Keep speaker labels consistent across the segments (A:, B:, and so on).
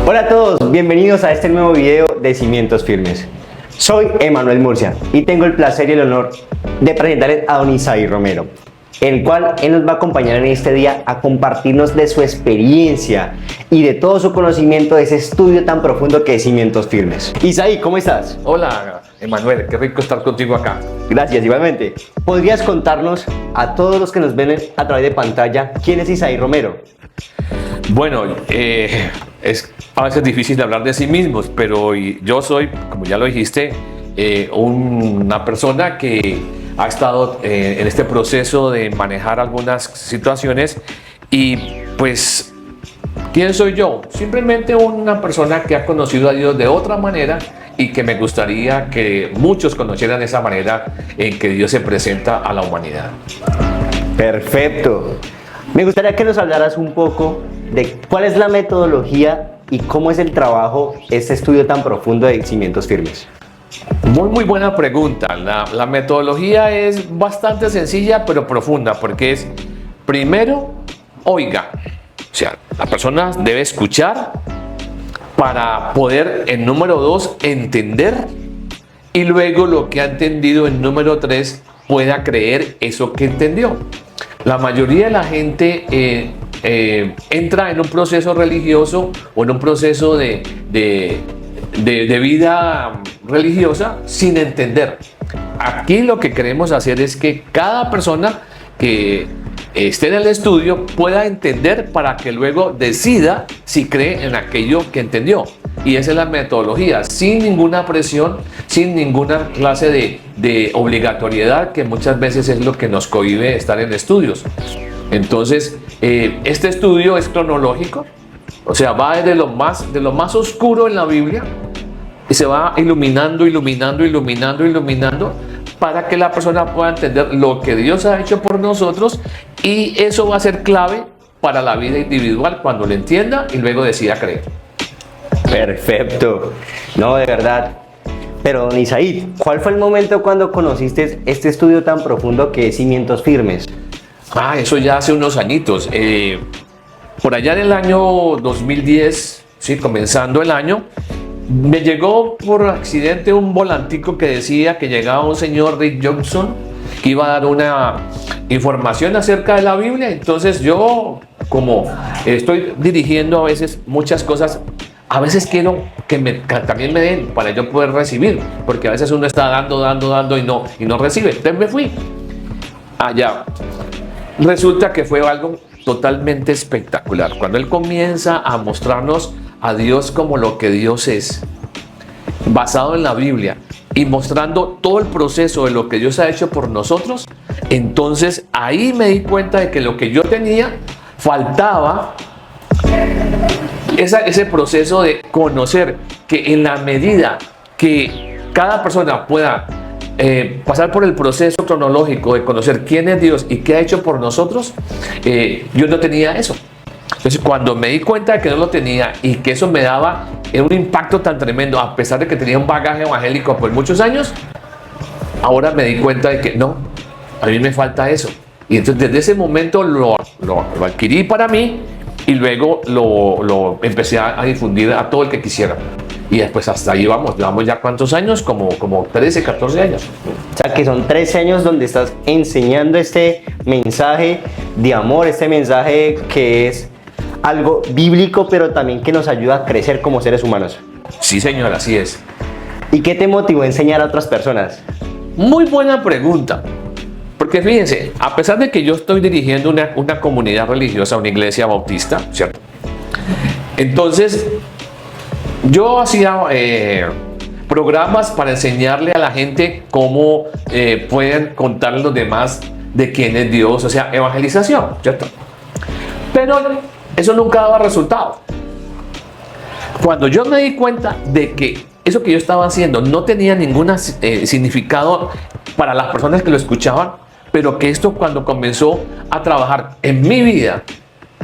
A: Hola a todos, bienvenidos a este nuevo video de Cimientos Firmes. Soy Emanuel Murcia y tengo el placer y el honor de presentarles a don Isaí Romero, el cual él nos va a acompañar en este día a compartirnos de su experiencia y de todo su conocimiento de ese estudio tan profundo que es Cimientos Firmes. Isaí, ¿cómo estás?
B: Hola, Emanuel, qué rico estar contigo acá.
A: Gracias, igualmente. ¿Podrías contarnos a todos los que nos ven a través de pantalla quién es Isaí Romero?
B: Bueno, es a veces difícil de hablar de sí mismos, pero yo soy, como ya lo dijiste, una persona que ha estado en este proceso de manejar algunas situaciones y pues, ¿quién soy yo? Simplemente una persona que ha conocido a Dios de otra manera y que me gustaría que muchos conocieran esa manera en que Dios se presenta a la humanidad.
A: Perfecto. Me gustaría que nos hablaras un poco de cuál es la metodología y cómo es el trabajo, este estudio tan profundo de Cimientos Firmes.
B: Muy buena pregunta. La metodología es bastante sencilla pero profunda porque es, primero, oiga. O sea, la persona debe escuchar para poder, en número 2, entender, y luego lo que ha entendido en número 3 pueda creer eso que entendió. La mayoría de la gente entra en un proceso religioso o en un proceso de vida religiosa sin entender. Aquí lo que queremos hacer es que cada persona que esté en el estudio pueda entender para que luego decida si cree en aquello que entendió. Y esa es la metodología, sin ninguna presión, sin ninguna clase de obligatoriedad, que muchas veces es lo que nos cohíbe estar en estudios. Entonces, este estudio es cronológico, o sea, va de lo más oscuro en la Biblia y se va iluminando para que la persona pueda entender lo que Dios ha hecho por nosotros, y eso va a ser clave para la vida individual cuando lo entienda y luego decida creer.
A: Perfecto. No, de verdad. Pero, don Isaí, ¿cuál fue el momento cuando conociste este estudio tan profundo que es Cimientos Firmes?
B: Eso ya hace unos añitos. Por allá en el año 2010, sí, comenzando el año, me llegó por accidente un volantico que decía que llegaba un señor Rick Johnson que iba a dar una información acerca de la Biblia. Entonces yo, como estoy dirigiendo a veces muchas cosas, a veces quiero que también me den para yo poder recibir, porque a veces uno está dando y no recibe. Entonces me fui allá. Resulta que fue algo totalmente espectacular. Cuando él comienza a mostrarnos a Dios como lo que Dios es, basado en la Biblia, y mostrando todo el proceso de lo que Dios ha hecho por nosotros, entonces ahí me di cuenta de que lo que yo tenía faltaba ese proceso de conocer, que en la medida que cada persona pueda pasar por el proceso cronológico de conocer quién es Dios y qué ha hecho por nosotros, yo no tenía eso. Entonces, cuando me di cuenta de que no lo tenía y que eso me daba un impacto tan tremendo, a pesar de que tenía un bagaje evangélico por muchos años, ahora me di cuenta de que no, a mí me falta eso. Y entonces desde ese momento lo adquirí para mí y luego lo empecé a difundir a todo el que quisiera. Y después hasta ahí vamos ya cuántos años, como 13, 14 años.
A: O sea que son 13 años donde estás enseñando este mensaje de amor, este mensaje que es algo bíblico, pero también que nos ayuda a crecer como seres humanos.
B: Sí, señor, así es.
A: ¿Y qué te motivó a enseñar a otras personas?
B: Muy buena pregunta. Porque fíjense, a pesar de que yo estoy dirigiendo una comunidad religiosa, una iglesia bautista, ¿cierto? Entonces, yo hacía programas para enseñarle a la gente cómo pueden contarle a los demás de quién es Dios, o sea, evangelización, ¿cierto? Pero eso nunca daba resultado. Cuando yo me di cuenta de que eso que yo estaba haciendo no tenía ningún significado para las personas que lo escuchaban, pero que esto, cuando comenzó a trabajar en mi vida,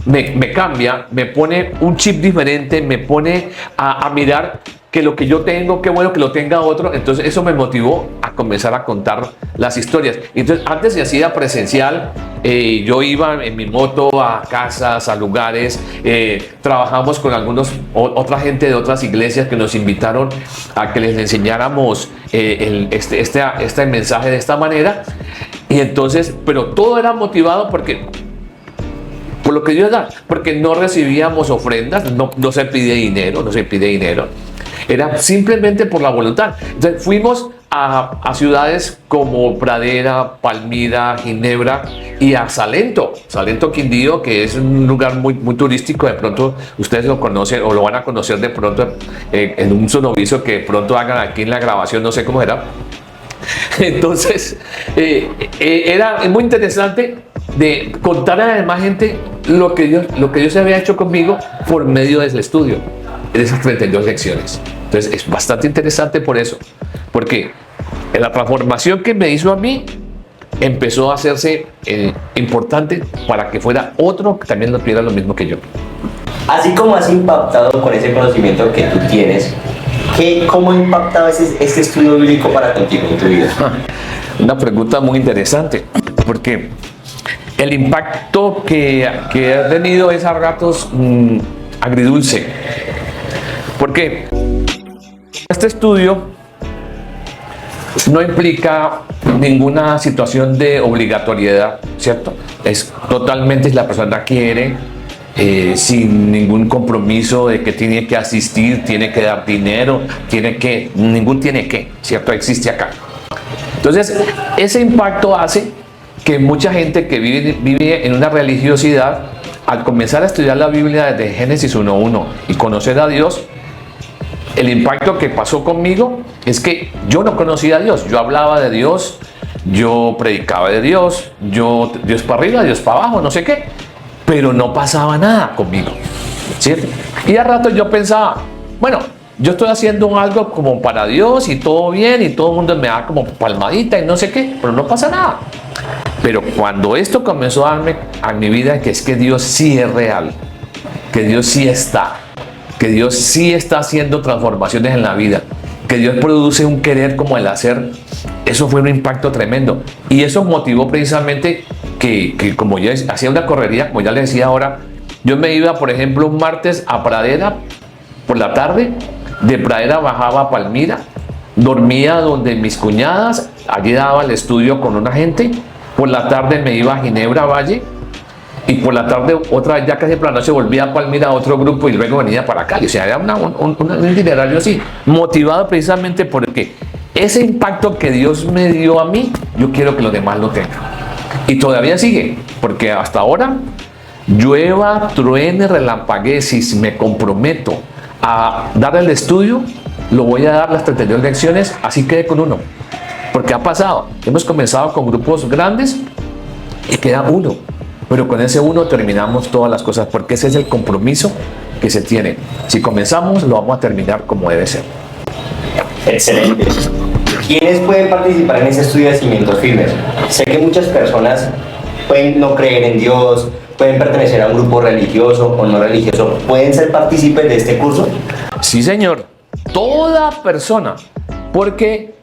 B: me cambia, me pone un chip diferente, me pone a mirar que lo que yo tengo, qué bueno que lo tenga otro. Entonces eso me motivó a comenzar a contar las historias. Entonces antes se hacía presencial Yo iba en mi moto a casas, a lugares, trabajamos con otra gente de otras iglesias que nos invitaron a que les enseñáramos este mensaje de esta manera. Y entonces, pero todo era motivado por lo que Dios da, porque no recibíamos ofrendas, no se pide dinero, era simplemente por la voluntad. Entonces fuimos a ciudades como Pradera, Palmira, Ginebra y a Salento Quindío, que es un lugar muy, muy turístico. De pronto ustedes lo conocen o lo van a conocer de pronto en un sonoviso que de pronto hagan aquí en la grabación, no sé cómo era. Entonces era muy interesante de contar a la demás gente lo que Dios había hecho conmigo por medio del estudio de esas 32 lecciones. Entonces es bastante interesante por eso, porque la transformación que me hizo a mí empezó a hacerse importante para que fuera otro que también lo tuviera lo mismo que yo.
A: Así como has impactado con ese conocimiento que tú tienes, ¿cómo ha impactado este estudio bíblico para contigo en tu vida?
B: Una pregunta muy interesante, porque el impacto que ha tenido es a ratos agridulce. Porque este estudio no implica ninguna situación de obligatoriedad, ¿cierto? Es totalmente si la persona quiere, sin ningún compromiso de que tiene que asistir, tiene que dar dinero, ningún tiene que, ¿cierto? Existe acá. Entonces, ese impacto hace que mucha gente que vive en una religiosidad, al comenzar a estudiar la Biblia desde Génesis 1:1 y conocer a Dios, el impacto que pasó conmigo es que yo no conocía a Dios. Yo hablaba de Dios, yo predicaba de Dios, Dios para arriba, Dios para abajo, no sé qué, pero no pasaba nada conmigo, ¿cierto? Y a rato yo pensaba, bueno, yo estoy haciendo algo como para Dios y todo bien y todo el mundo me da como palmadita y no sé qué, pero no pasa nada. Pero cuando esto comenzó a darme a mi vida, que es que Dios sí es real, que Dios sí está, que Dios sí está haciendo transformaciones en la vida, que Dios produce un querer como el hacer, eso fue un impacto tremendo. Y eso motivó precisamente que como yo hacía una correría, como ya les decía ahora, yo me iba, por ejemplo, un martes a Pradera por la tarde, de Pradera bajaba a Palmira, dormía donde mis cuñadas, allí daba el estudio con una gente, por la tarde me iba a Ginebra Valle, y por la tarde, otra vez ya casi por la noche, volvía a Palmira a otro grupo y luego venía para Cali. O sea, era un itinerario así, motivado precisamente porque ese impacto que Dios me dio a mí, yo quiero que los demás lo tengan. Y todavía sigue, porque hasta ahora, llueva, truene, relampaguee, si me comprometo a dar el estudio, lo voy a dar las 32 lecciones, así quede con uno. Porque ha pasado, hemos comenzado con grupos grandes y queda uno. Pero con ese uno terminamos todas las cosas, porque ese es el compromiso que se tiene. Si comenzamos, lo vamos a terminar como debe ser.
A: Excelente. ¿Quiénes pueden participar en ese estudio de cimientos firmes? Sé que muchas personas pueden no creer en Dios, pueden pertenecer a un grupo religioso o no religioso. ¿Pueden ser partícipes de este curso?
B: Sí, señor. Toda persona. Porque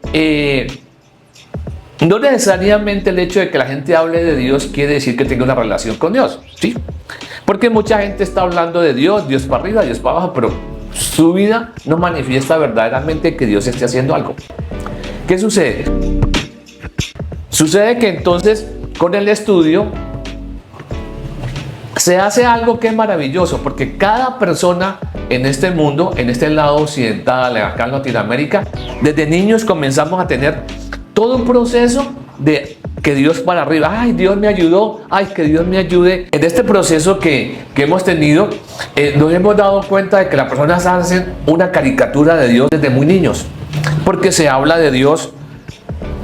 B: no necesariamente el hecho de que la gente hable de Dios quiere decir que tenga una relación con Dios, ¿sí? Porque mucha gente está hablando de Dios, Dios para arriba, Dios para abajo, pero su vida no manifiesta verdaderamente que Dios esté haciendo algo. ¿Qué sucede? Sucede que entonces con el estudio se hace algo que es maravilloso, porque cada persona en este mundo, en este lado occidental, acá en Latinoamérica, desde niños comenzamos a tener todo un proceso de que Dios para arriba, ay, Dios me ayudó, ay, que Dios me ayude. En este proceso que hemos tenido, nos hemos dado cuenta de que las personas hacen una caricatura de Dios desde muy niños, porque se habla de Dios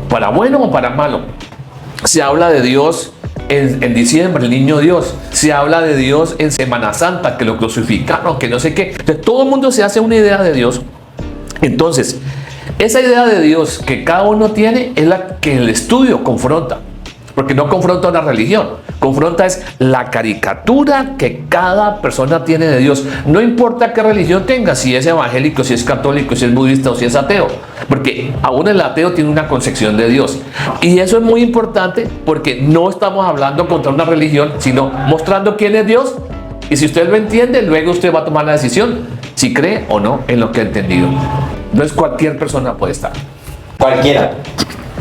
B: para bueno o para malo. Se habla de Dios en diciembre, el niño Dios. Se habla de Dios en Semana Santa, que lo crucificaron, que no sé qué. Entonces, todo el mundo se hace una idea de Dios. Entonces, esa idea de Dios que cada uno tiene es la que el estudio confronta. porque no confronta una religión, confronta es la caricatura que cada persona tiene de Dios. No importa qué religión tenga, si es evangélico, si es católico, si es budista o si es ateo, porque aún el ateo tiene una concepción de Dios. Y eso es muy importante porque no estamos hablando contra una religión, sino mostrando quién es Dios. Y si usted lo entiende, luego usted va a tomar la decisión si cree o no en lo que ha entendido. No es cualquier persona puede estar.
A: Cualquiera.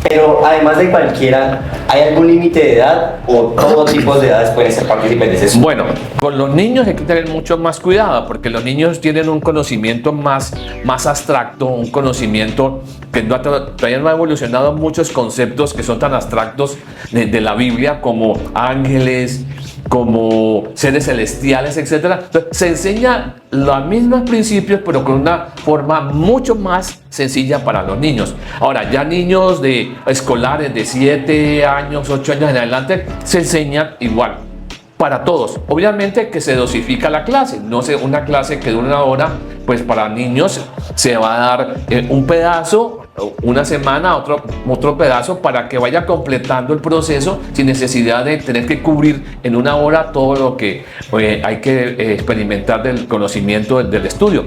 A: Pero además de cualquiera, ¿hay algún límite de edad o todo tipo de edades pueden ser participantes de eso?
B: Bueno, con los niños hay que tener mucho más cuidado porque los niños tienen un conocimiento más abstracto, un conocimiento que todavía no ha evolucionado muchos conceptos que son tan abstractos de la Biblia como ángeles, como seres celestiales, etc. Entonces, se enseña los mismos principios, pero con una forma mucho más sencilla para los niños. Ahora, ya niños escolares de 7 años, 8 años en adelante, se enseña igual para todos. Obviamente que se dosifica la clase, no sé, una clase que dura 1 hora, pues para niños se va a dar un pedazo, una semana, otro pedazo, para que vaya completando el proceso sin necesidad de tener que cubrir en 1 hora todo lo que hay que experimentar del conocimiento del estudio.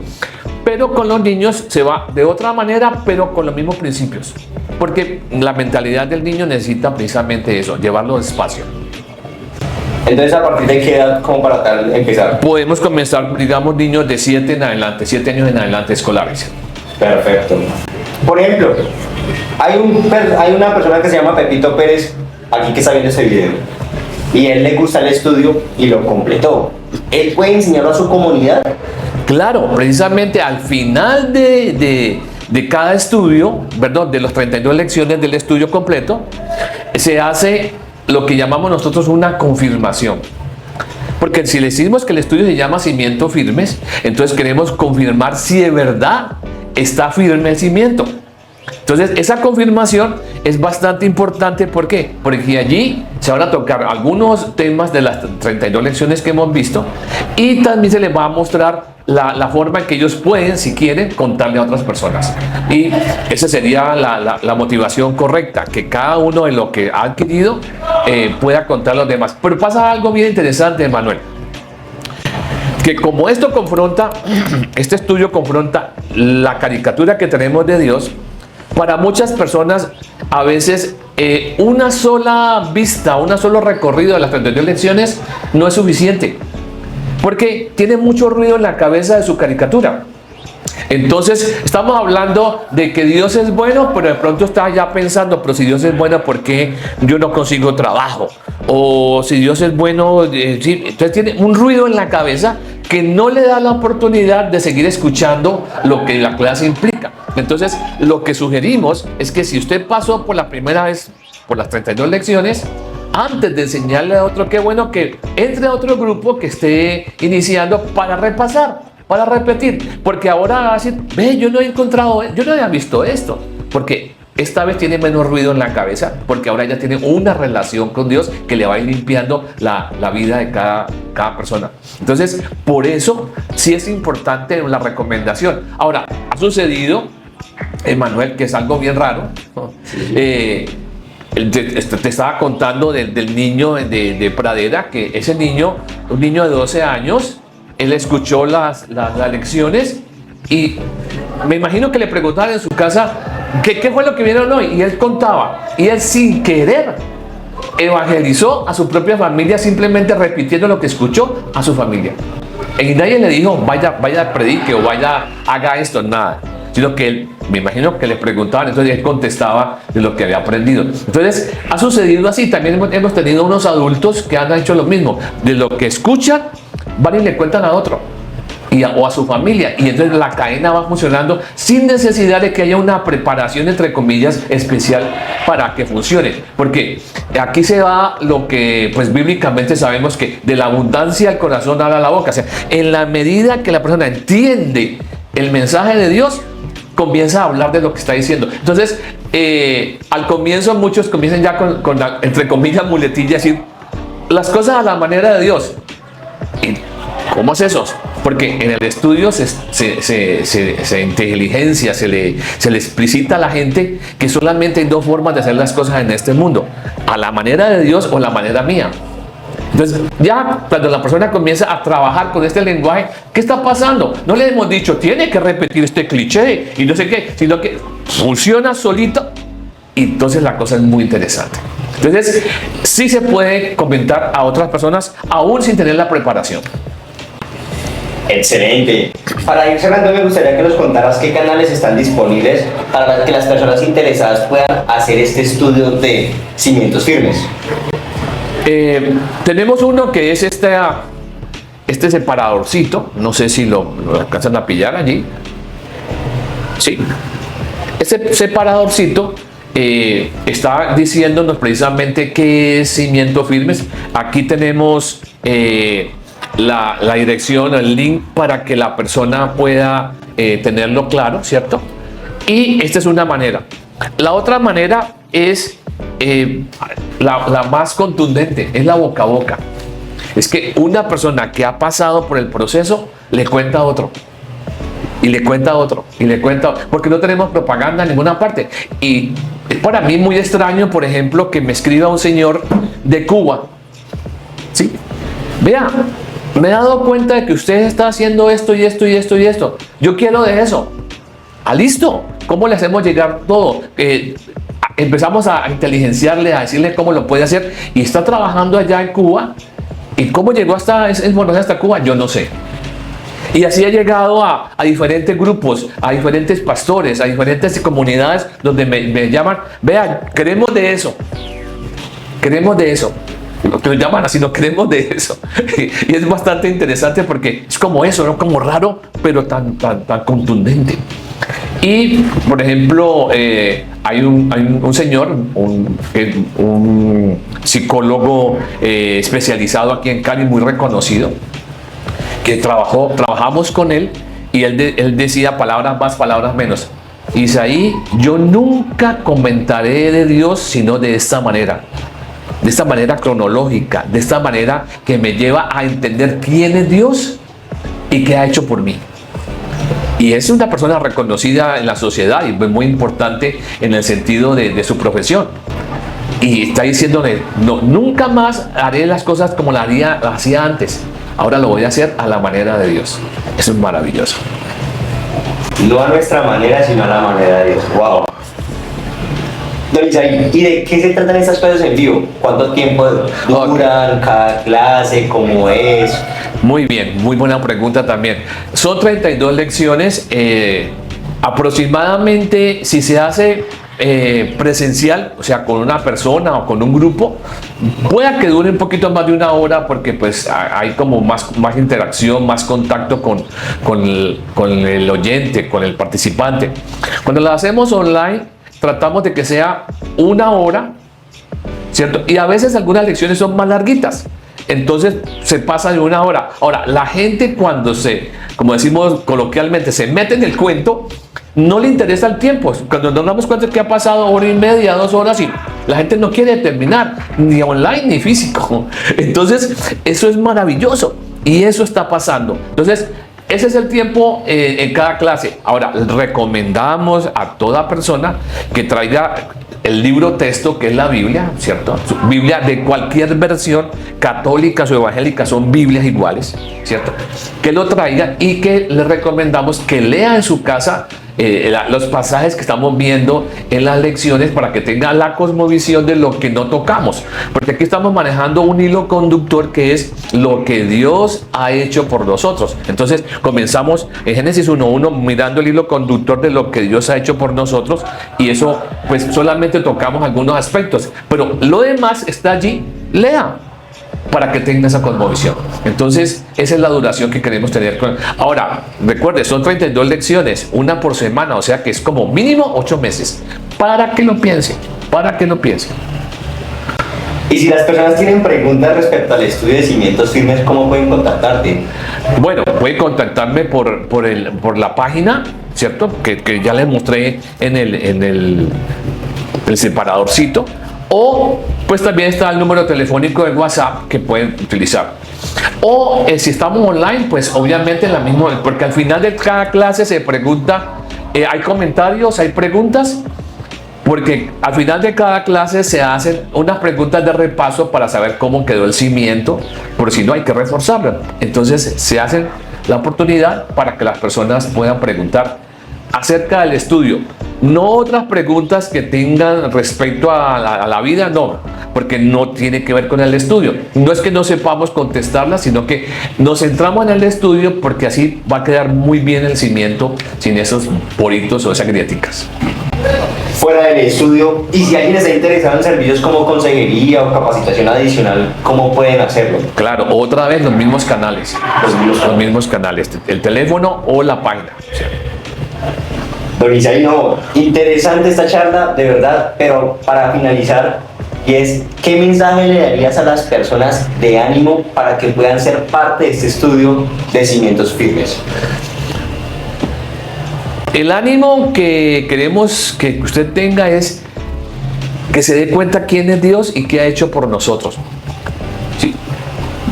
B: Pero con los niños se va de otra manera, pero con los mismos principios, porque la mentalidad del niño necesita precisamente eso, llevarlo despacio.
A: Entonces, ¿a partir de qué edad como para tal empezar?
B: Podemos comenzar, digamos, niños de 7 en adelante, 7 años en adelante escolares.
A: Perfecto. Por ejemplo, hay una persona que se llama Pepito Pérez aquí que está viendo ese video y él le gusta el estudio y lo completó. ¿Él puede enseñarlo a su comunidad?
B: Claro, precisamente al final de cada estudio, perdón, de las 32 lecciones del estudio completo, se hace lo que llamamos nosotros una confirmación. Porque si le decimos que el estudio se llama cimientos firmes, entonces queremos confirmar si de verdad está firme el cimiento. Entonces, esa confirmación es bastante importante. ¿Por qué? Porque allí se van a tocar algunos temas de las 32 lecciones que hemos visto y también se les va a mostrar la forma en que ellos pueden, si quieren, contarle a otras personas. Y esa sería la motivación correcta, que cada uno de lo que ha adquirido pueda contar a los demás. Pero pasa algo bien interesante, Manuel, que como esto confronta, este estudio confronta la caricatura que tenemos de Dios, para muchas personas a veces una sola vista, un solo recorrido de las 32 lecciones no es suficiente, porque tiene mucho ruido en la cabeza de su caricatura. Entonces estamos hablando de que Dios es bueno, pero de pronto está ya pensando, pero si Dios es bueno, ¿por qué yo no consigo trabajo? O si Dios es bueno, sí. Entonces tiene un ruido en la cabeza que no le da la oportunidad de seguir escuchando lo que la clase implica. Entonces lo que sugerimos es que si usted pasó por la primera vez por las 32 lecciones, antes de enseñarle a otro, qué bueno que entre a otro grupo que esté iniciando para repasar, para repetir, porque ahora va a decir, ve, yo no he encontrado, yo no había visto esto, porque esta vez tiene menos ruido en la cabeza, porque ahora ya tiene una relación con Dios que le va a ir limpiando la vida de cada persona. Entonces, por eso sí es importante la recomendación. Ahora, ha sucedido, Manuel, que es algo bien raro, ¿no? Te estaba contando del niño de Pradera, que ese niño, un niño de 12 años, él escuchó las lecciones y me imagino que le preguntaban en su casa ¿qué fue lo que vieron hoy? Y él contaba, y él sin querer evangelizó a su propia familia simplemente repitiendo lo que escuchó a su familia. Y nadie le dijo vaya predique o vaya haga esto, nada, sino que él, me imagino que le preguntaban, entonces él contestaba de lo que había aprendido. Entonces ha sucedido así. También hemos tenido unos adultos que han hecho lo mismo, de lo que escuchan van y le cuentan a otro o a su familia, y entonces la cadena va funcionando sin necesidad de que haya una preparación, entre comillas, especial para que funcione, porque aquí se va lo que pues bíblicamente sabemos, que de la abundancia del corazón habla la boca. O sea, en la medida que la persona entiende el mensaje de Dios, comienza a hablar de lo que está diciendo. Entonces al comienzo muchos comienzan ya con la, entre comillas, muletilla, decir las cosas a la manera de Dios. ¿Y cómo es eso? Porque en el estudio se inteligencia, se le explicita a la gente que solamente hay dos formas de hacer las cosas en este mundo: a la manera de Dios o a la manera mía. Entonces, ya cuando la persona comienza a trabajar con este lenguaje, ¿qué está pasando? No le hemos dicho, tiene que repetir este cliché y no sé qué, sino que funciona solito, y entonces la cosa es muy interesante. Entonces, sí se puede comentar a otras personas aún sin tener la preparación.
A: Excelente. Para ir cerrando, me gustaría que nos contaras qué canales están disponibles para que las personas interesadas puedan hacer este estudio de cimientos firmes.
B: Tenemos uno que es este separadorcito, no sé si lo alcanzan a pillar allí. Sí, este separadorcito está diciéndonos precisamente qué es cimientos firmes. Aquí tenemos la dirección, el link para que la persona pueda tenerlo claro, ¿cierto? Y esta es una manera. La otra manera es la más contundente, es la boca a boca. Es que una persona que ha pasado por el proceso le cuenta a otro, y le cuenta a otro, y le cuenta, porque no tenemos propaganda en ninguna parte. Y es para mí muy extraño, por ejemplo, que me escriba un señor de Cuba, ¿sí? Vea, me he dado cuenta de que usted está haciendo esto y esto y esto y esto. Yo quiero de eso. ¿Ah, listo? ¿Cómo le hacemos llegar todo? Empezamos a inteligenciarle, a decirle cómo lo puede hacer, y está trabajando allá en Cuba. ¿Y cómo llegó hasta Cuba? Yo no sé. Y así ha llegado a diferentes grupos, a diferentes pastores, a diferentes comunidades donde me llaman, vean, queremos de eso. Queremos de eso. No te lo llaman así, no queremos de eso. Y es bastante interesante porque es como eso, ¿no? Como raro, pero tan contundente. Y, por ejemplo, hay un señor, un psicólogo especializado aquí en Cali, muy reconocido, que trabajamos con él, y él decía palabras más, palabras menos. Isaí, yo nunca comentaré de Dios sino de esta manera cronológica, de esta manera que me lleva a entender quién es Dios y qué ha hecho por mí. Y es una persona reconocida en la sociedad y muy importante en el sentido de su profesión. Y está diciéndole, no, nunca más haré las cosas como las hacía antes. Ahora lo voy a hacer a la manera de Dios. Eso es maravilloso.
A: No a nuestra manera, sino a la manera de Dios. ¡Wow! Don Isaí, ¿y de qué se tratan estas clases en vivo? ¿Cuánto tiempo duran cada clase? ¿Cómo es?
B: Muy bien, muy buena pregunta también. Son 32 lecciones. Aproximadamente, si se hace presencial, o sea, con una persona o con un grupo, pueda que dure un poquito más de una hora, porque pues hay como más interacción, más contacto con el oyente, con el participante. Cuando lo hacemos online, tratamos de que sea una hora, ¿cierto? Y a veces algunas lecciones son más larguitas, entonces se pasa de una hora. Ahora, la gente cuando como decimos coloquialmente, se mete en el cuento, no le interesa el tiempo. Cuando nos damos cuenta que ha pasado hora y media, 2 horas, y la gente no quiere terminar, ni online ni físico. Entonces, eso es maravilloso, y eso está pasando. Entonces, ese es el tiempo en cada clase. Ahora, recomendamos a toda persona que traiga el libro texto, que es la Biblia, ¿cierto? Biblia de cualquier versión, católicas o evangélicas, son Biblias iguales, ¿cierto? Que lo traiga, y que le recomendamos que lea en su casa los pasajes que estamos viendo en las lecciones, para que tenga la cosmovisión de lo que no tocamos, porque aquí estamos manejando un hilo conductor que es lo que Dios ha hecho por nosotros. Entonces comenzamos en Génesis 1:1 mirando el hilo conductor de lo que Dios ha hecho por nosotros, y eso pues solamente tocamos algunos aspectos, pero lo demás está allí. Lea para que tenga esa cosmovisión. Entonces, esa es la duración que queremos tener. Ahora, recuerde, son 32 lecciones, una por semana, o sea que es como mínimo 8 meses. Para que lo piense,
A: Y si las personas tienen preguntas respecto al estudio de cimientos firmes, ¿cómo pueden contactarte?
B: Bueno, pueden contactarme por la página, ¿cierto? Que ya les mostré en el separadorcito, o pues también está el número telefónico de WhatsApp que pueden utilizar. O si estamos online, pues obviamente la misma, porque al final de cada clase se pregunta, hay comentarios, hay preguntas, porque al final de cada clase se hacen unas preguntas de repaso para saber cómo quedó el cimiento, por si no hay que reforzarlo. Entonces se hacen la oportunidad para que las personas puedan preguntar acerca del estudio. No otras preguntas que tengan respecto a la vida, no, porque no tiene que ver con el estudio. No es que no sepamos contestarlas, sino que nos centramos en el estudio porque así va a quedar muy bien el cimiento sin esos poritos o esas grieticas.
A: Fuera del estudio, y si alguien está interesado en servicios como consejería o capacitación adicional, ¿cómo pueden hacerlo?
B: Claro, otra vez los mismos canales. Los mismos canales, el teléfono o la página.
A: Don Isaí, no, interesante esta charla, de verdad, pero para finalizar, y es, ¿qué mensaje le darías a las personas de ánimo para que puedan ser parte de este estudio de cimientos firmes?
B: El ánimo que queremos que usted tenga es que se dé cuenta quién es Dios y qué ha hecho por nosotros. Sí,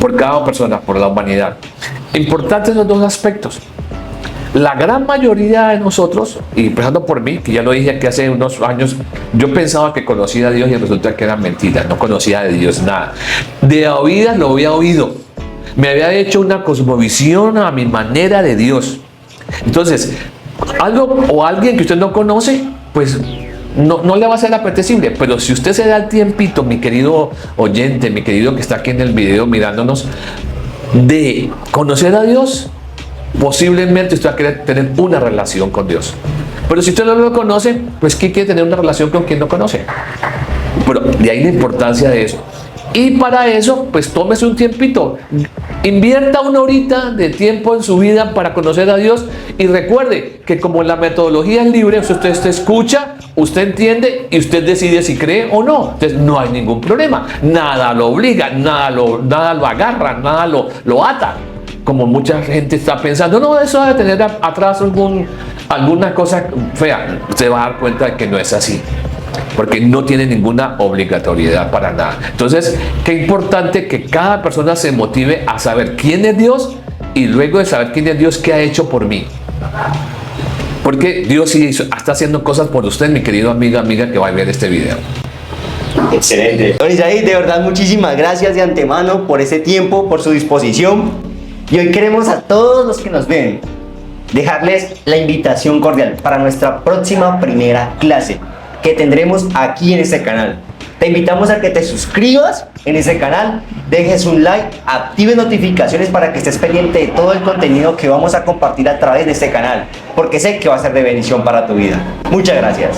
B: por cada persona, por la humanidad. Importantes los dos aspectos. La gran mayoría de nosotros, y empezando por mí, que ya lo dije que hace unos años, yo pensaba que conocía a Dios y resulta que era mentira, no conocía de Dios nada. De oídas lo había oído. Me había hecho una cosmovisión a mi manera de Dios. Entonces, algo o alguien que usted no conoce, pues no le va a ser apetecible. Pero si usted se da el tiempito, mi querido oyente, mi querido que está aquí en el video mirándonos, de conocer a Dios, posiblemente usted va a querer tener una relación con Dios. Pero si usted no lo conoce, pues ¿qué quiere tener una relación con quien no conoce? Pero de ahí la importancia de eso. Y para eso, pues tómese un tiempito. Invierta una horita de tiempo en su vida para conocer a Dios. Y recuerde que como la metodología es libre, usted escucha, usted entiende y usted decide si cree o no. Entonces no hay ningún problema. Nada lo obliga, nada lo agarra, nada lo ata. Como mucha gente está pensando, no, eso debe tener atrás alguna cosa fea. Usted va a dar cuenta de que no es así, porque no tiene ninguna obligatoriedad para nada. Entonces, qué importante que cada persona se motive a saber quién es Dios y luego de saber quién es Dios, qué ha hecho por mí. Porque Dios sí está haciendo cosas por usted, mi querido amiga que va a ver este video.
A: Excelente. Don Isaí, de verdad muchísimas gracias de antemano por ese tiempo, por su disposición. Y hoy queremos a todos los que nos ven dejarles la invitación cordial para nuestra próxima primera clase que tendremos aquí en este canal. Te invitamos a que te suscribas en ese canal, dejes un like, actives notificaciones para que estés pendiente de todo el contenido que vamos a compartir a través de este canal, porque sé que va a ser de bendición para tu vida. Muchas gracias.